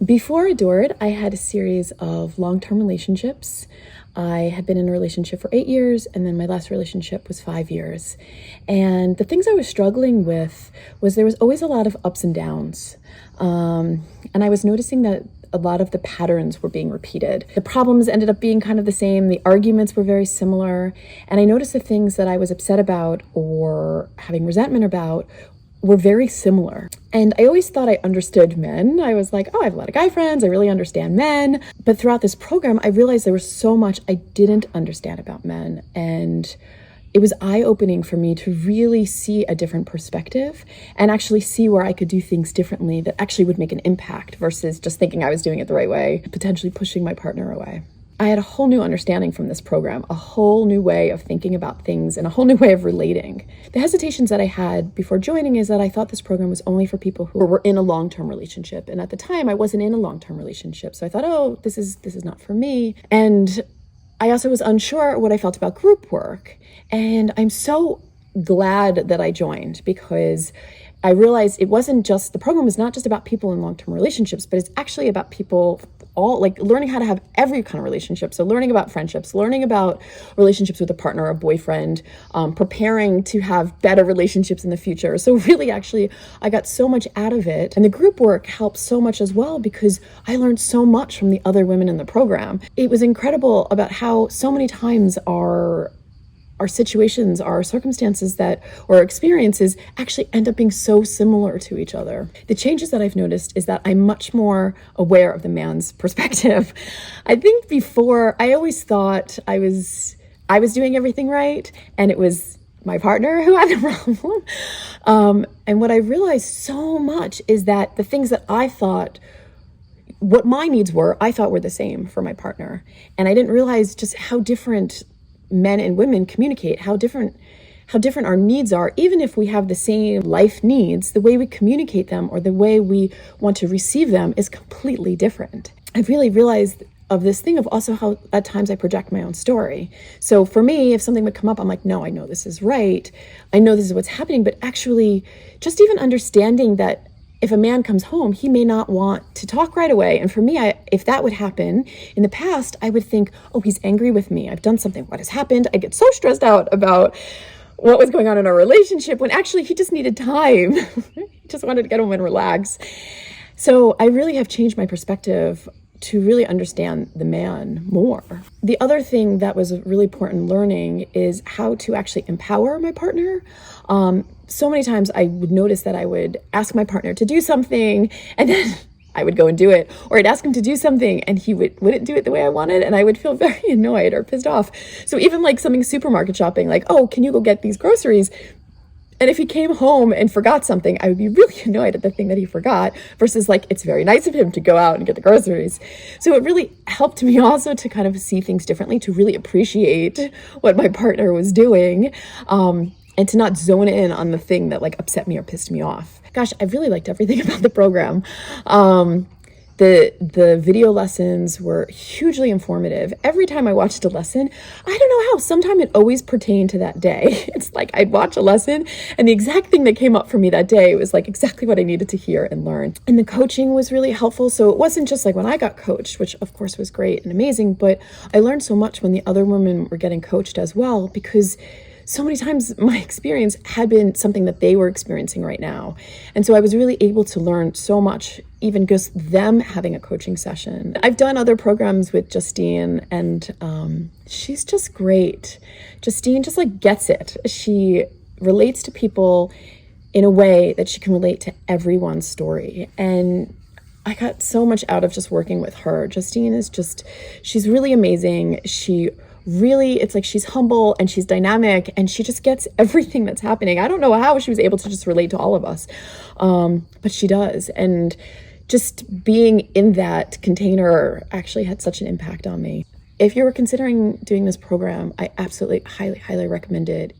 Before Adored, I had a series of long-term relationships. I had been in a relationship for 8 years, and then my last relationship was 5 years. And the things I was struggling with was there was always a lot of ups and downs. And I was noticing that a lot of the patterns were being repeated. The problems ended up being kind of the same. The arguments were very similar. And I noticed the things that I was upset about or having resentment about were very similar. And I always thought I understood men. I was like, oh, I have a lot of guy friends. I really understand men. But throughout this program, I realized there was so much I didn't understand about men. And it was eye-opening for me to really see a different perspective and actually see where I could do things differently that actually would make an impact versus just thinking I was doing it the right way, potentially pushing my partner away. I had a whole new understanding from this program, a whole new way of thinking about things and a whole new way of relating. The hesitations that I had before joining is that I thought this program was only for people who were in a long-term relationship. And at the time I wasn't in a long-term relationship. So I thought, oh, this is not for me. And I also was unsure what I felt about group work. And I'm so glad that I joined because I realized the program was not just about people in long-term relationships, but it's actually about people all like learning how to have every kind of relationship. So learning about friendships, learning about relationships with a partner or a boyfriend, preparing to have better relationships in the future. So really, actually, I got so much out of it. And the group work helped so much as well because I learned so much from the other women in the program. It was incredible about how so many times our situations, our circumstances or experiences actually end up being so similar to each other. The changes that I've noticed is that I'm much more aware of the man's perspective. I think before I always thought I was doing everything right and it was my partner who had the problem. And what I realized so much is that the things that I thought what my needs were, I thought were the same for my partner. And I didn't realize just how different men and women communicate, how different our needs are. Even if we have the same life needs, the way we communicate them or the way we want to receive them is completely different. I've really realized of this thing of also how at times I project my own story. So for me, if something would come up, I'm like, no, I know this is right. I know this is what's happening, but actually just even understanding that if a man comes home, he may not want to talk right away. And for me, if that would happen in the past, I would think, oh, he's angry with me. I've done something. What has happened? I get so stressed out about what was going on in our relationship when actually he just needed time. He just wanted to get home and relax. So I really have changed my perspective to really understand the man more. The other thing that was really important learning is how to actually empower my partner. So many times I would notice that I would ask my partner to do something and then I would go and do it, or I'd ask him to do something and he wouldn't do it the way I wanted, and I would feel very annoyed or pissed off. So even like something supermarket shopping, like, oh, can you go get these groceries? And if he came home and forgot something, I would be really annoyed at the thing that he forgot versus like, it's very nice of him to go out and get the groceries. So it really helped me also to kind of see things differently, to really appreciate what my partner was doing, and to not zone in on the thing that like upset me or pissed me off. Gosh, I really liked everything about the program. The video lessons were hugely informative. Every time I watched a lesson, I don't know how, sometimes it always pertained to that day. It's like I'd watch a lesson and the exact thing that came up for me that day was like exactly what I needed to hear and learn. And the coaching was really helpful. So it wasn't just like when I got coached, which of course was great and amazing, but I learned so much when the other women were getting coached as well, because so many times my experience had been something that they were experiencing right now. And so I was really able to learn so much, even just them having a coaching session. I've done other programs with Justine and she's just great. Justine just like gets it. She relates to people in a way that she can relate to everyone's story. And I got so much out of just working with her. Justine is she's really amazing. It's like she's humble and she's dynamic and she just gets everything that's happening. I don't know how she was able to just relate to all of us, but she does. And just being in that container actually had such an impact on me. If you're considering doing this program, I absolutely highly, highly recommend it.